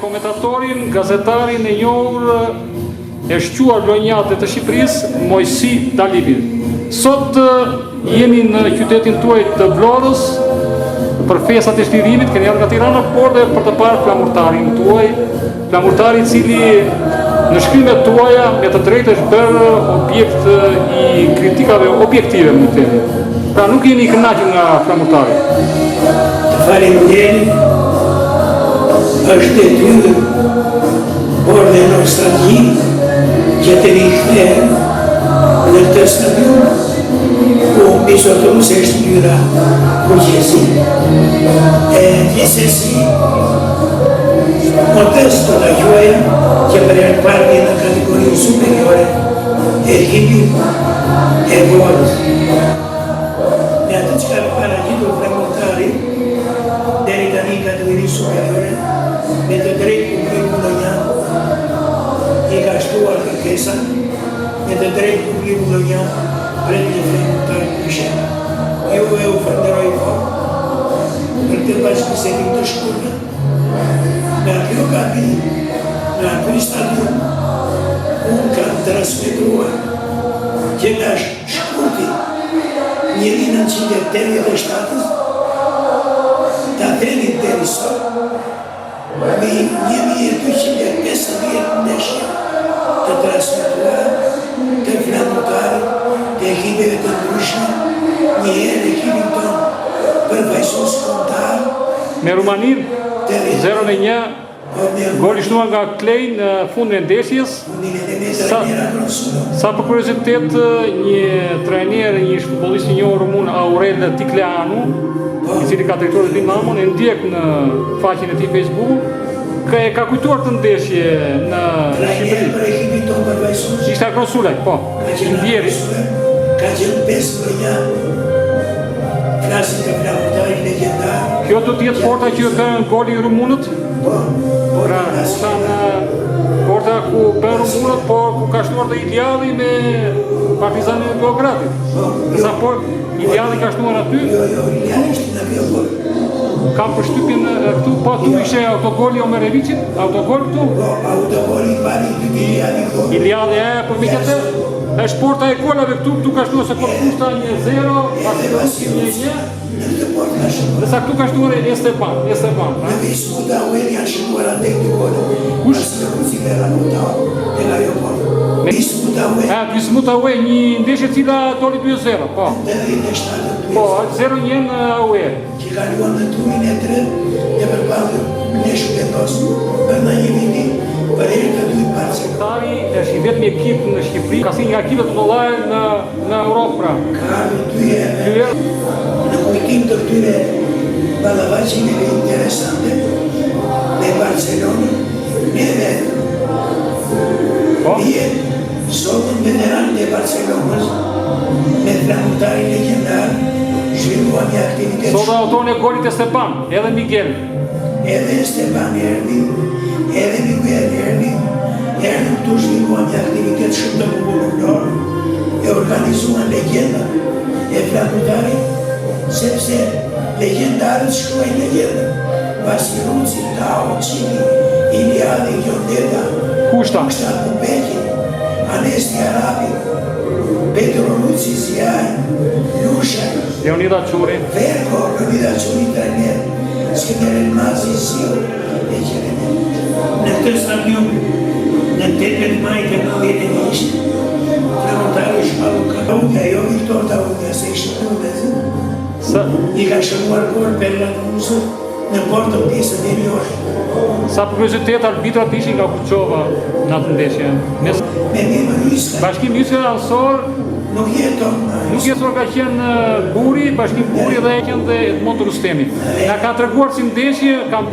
komentatorin, gazetarin e njohur e shquar lojnjate të Shqipërisë, Mojsi Dalibin. Sot jemi në qytetin tuaj të Vlorës për festat e shlirimit, keni ardhur nga Tirana, por dhe për të parë flamurtarin tuaj, flamurtari i cili në shkrimet tuaja me të drejtë është bërë objekt i kritikave objektive, më të themi. Pra nuk jeni i kënaqur nga flamurtari. Të faleminderit, është detyrë, por dhe nostalgji që të rikthehen në këtë stadium ku bisotun se është njëra përgjësi. Gjithsesi, modesto da gjuaja që për e parti në kategorinë superiore e ekipit e Vlorës. Me atë që ka paragjitur flamurtari deri tani kategorinë superiore, me të drejtë publiku ndonjë i ka shtuar kërkesa, me të drejtë publiku ndonjë pret një flamurtar të shenë. Ju e u falenderoj fort për këtë bashkëbisedim të shkurtër. Nga kjo kabin, nga ky stadium, unë kam transmetuar që nga shkurti 1987 ta deri deri sot me 1250 ndeshje të transmetuara të flamurtarit, të ekipeve të ndryshme, njëherë ekipin tonë përfaqësues kombëtar Me Rumaninë 0-1, gol i shtuar nga Klej në fundin e ndeshjes. Sa për kuriozitet, një trajner, një futbollist i njohur rumun, Aurel Ticleanu, i cili ka drejtuar Dinamon, e ndjek në faqen e tij Facebook, ka kujtuar të ndeshje në Shqipëri. Ishte Agrosulaj, po, Indjeri. Ka qenë 5-1, flasin të flamurtarit legjendar. Kjo do të jetë porta që ka goli i rumunët? Pra, porta ku bën rumunët, por ku ka shtuar dhe Ideali me Partizanin e Beogradit. Sa por Ideali ka shtuar aty? Jo, Ideali ishte në kjo gol. Kam përshtypjen këtu, po tu ishte autogoli Omerevicit, autogol këtu? Po, autogoli i pari të Ideali. Ideali po megjithatë është porta e golave këtu ka shtuar se kushta 1-0, pasi 1-1. Dhe sa këtu ka shtuar Esteban. Në Bismuta Uel janë shtuar atë këtë golë. Kush? Në Kucike Ramotau, e nga jo golë. Bismuta Uel. Bismuta Uel, një ndeshje cila doli 2-0, po. Në 97. Po, 0-1 në Uel. Që ka luan në turin e 3, e përbalë në shukëtos, për në një viti, për e të dujtë parëse. Tari është i vetëm ekip në Shqipëri, ka si një ekipet të mëdha në Europë, pra. Ka ardhur dy herë. Në kujtim të këtyre ballavaqimeve interesante me Barcelonën, edhe sotën veteranët e Barcelonës me flamurtarin legjendar zhvilluan një aktivitet. Sot autorin e golit Esteban, edhe Miguel. Edhe Esteban erdi, edhe Miguel erdi këtu zhvilluan një aktivitet shumë të popullor, e organizuan legjenda e flamurtarit, sepse legendarët shkruajnë legjenda. Pasi Ruci, Tao, Cili, Iliadi, Gjondeta, Kushta Kubeki, Anesti Arabi, Petro Ruci, Ziaj, Lusha, Leonida Quri, Verko, Leonida Quri, trajner, Skenjer Elmazi, Zio, e qerenë. Në këtë stadium, në 8 maj të 91, flamurtari shpalu ka Taunja, jo Viktor Taunja, se ishte të udezin. I ka shënuar gol për Lanusë në portë të pjesën e njërë. Sa për kuriozitet, arbitrat ishin nga Kuqova në atë ndeshje. Me një Lyska. Bashkim Lyska Ansor nuk jeton. Nuk jeton ka qenë Buri, Bashkim Buri dhe Eqen dhe Edmond Rustemi. Nga ka treguar si ndeshje, kam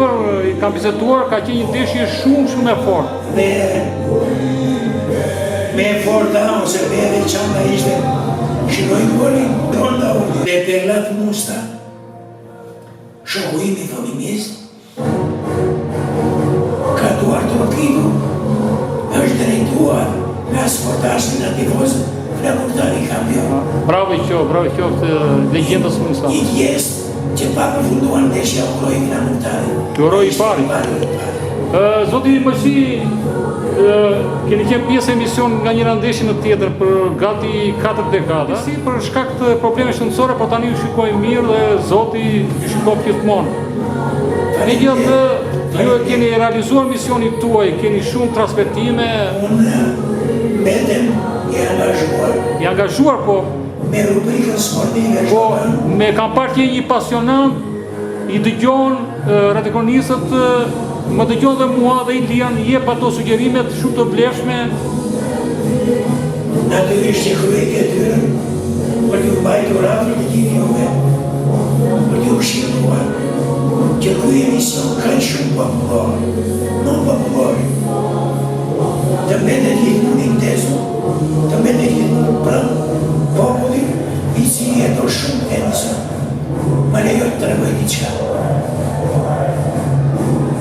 biseduar, ka qenë një ndeshje shumë e fortë. Me forta, ose me veçanta ishte shikojnë golin, Ronda Ullë. Dhe Perlat Musta, shokuimi familjist, ka duar të rëkidu, është drejtuar nga sportashtin në tifozën, flamurtari kampion. Bravo i qoftë legjendës Musta. I tjestë që pa përfunduar ndeshja uroj flamurtari. Të uroj i pari. Zoti Mosi, keni qenë pjesë e emision nga njëra ndeshje në tjetër për gati 4 dekada. Si për shkak të probleme shëndetësore, por tani ju shikoj mirë dhe Zoti ju shikoj gjithmonë. Megjithatë, ju e keni realizuar misionin tuaj, keni shumë transmetime. Unë mbetem i angazhuar, po me rubrikën sportive. Po me kam parë që një pasionant, i dëgjon radiofonistët, më dëgjon dhe mua dhe Ilian, jep ato sugjerimet shumë të vlefshme. Natyrisht që kryej detyrën për t'ju mbajtur afër të gjithë juve, për t'ju shqiptuar që ky emision ka shumë popullor, non popullor. Të mbetet gjithmonë i ndezur, të mbetet gjithmonë pranë popullit i cili e do shumë emision. Më lejo të tregoj diçka.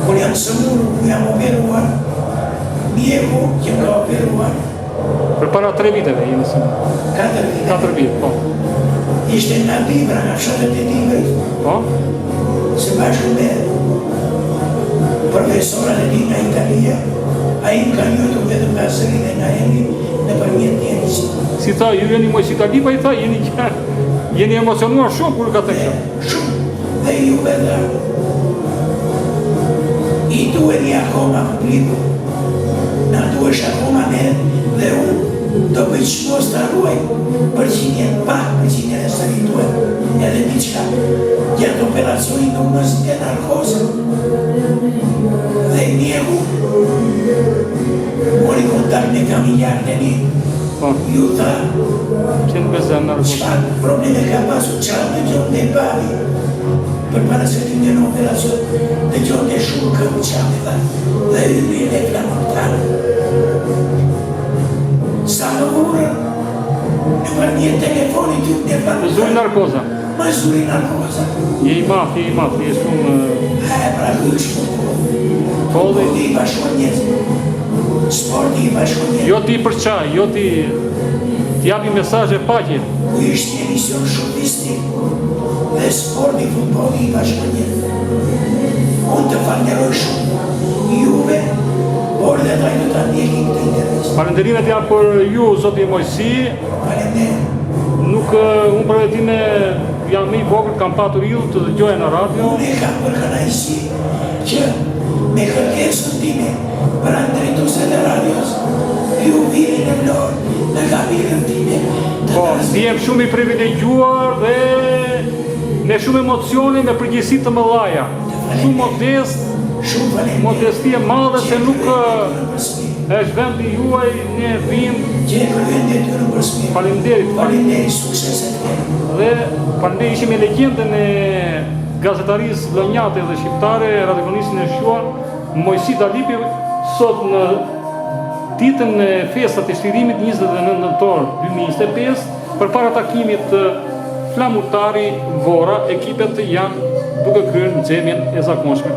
Kur jam sëmur, kur jam operuar, mjeku që ka operuar. Përpara 3 viteve jemi sëmur. 4 vite. 4 vite, po. Ishte nga Libra, nga fshatët e Librit. Po? Se bashkë me profesorat e di nga Italia, a i më ka njëtu vetëm nga zëri dhe nga emri në përmjet një emision. Si tha, ju jeni Mosi Dali, pa i tha, jeni emocionuar shumë kur ka të kështë. Shumë, dhe juve dhe i duheni akoma publiku, na duhesh akoma me dhe unë do bëj qmos të arruaj përqinjen pak, përqinjen e sëri duhet edhe diqka gjatë operacionin nuk më zite narkozën dhe mjeku mori kontakt me familjarët e mi ju tha qëfar probleme ka pasu qatë dhe gjonë dhe babi për para se të një në operacion dhe gjonë dhe shumë këmë qatë dhe yri dhe flamurtarë. Sa më vurën, në përmjet telefonit ju në flamurtarë. Zuri narkoza. Ma zuri narkoza. Je i matë, je shumë... Pra kërë sporti i bashkon njëzë. Sporti i bashkon njëzë. Jo ti përqaj, jo ti japi mesazhe paqe. Ku ishtë një emision shumë distinkt dhe sporti futbolli i bashkon njëzë. Unë të falenderoj shumë juve, por dhe taj do të ndjekin këtë interes. Falenderimet janë për ju, Zoti Mosi. Falenderoj. Nuk unë për vetime jam me i vogël, kam patur idhë të dëgjoja në radio. Unë e kam për kënaqësi që me kërkesën time për drejtuesit e radios, ju vini në Vlorë, në kabinën time. Po, ndihem shumë i privilegjuar dhe me shumë emocione, me përgjegjësi të mëdha. Shumë modest, modesti e madhe se nuk është vendi juaj, ne vim. Faleminderit. Faleminderit, sukseset. Dhe faleminderit, ishim me legjendën e gazetarisë lënjate dhe shqiptare, radiofonistin e shquar Mosi Dalipi, sot në ditën e festat e shtirimit 29 nëntor 2025, përpara takimit flamurtari Vora, ekipet janë duke kryer nxemjen e zakonshme.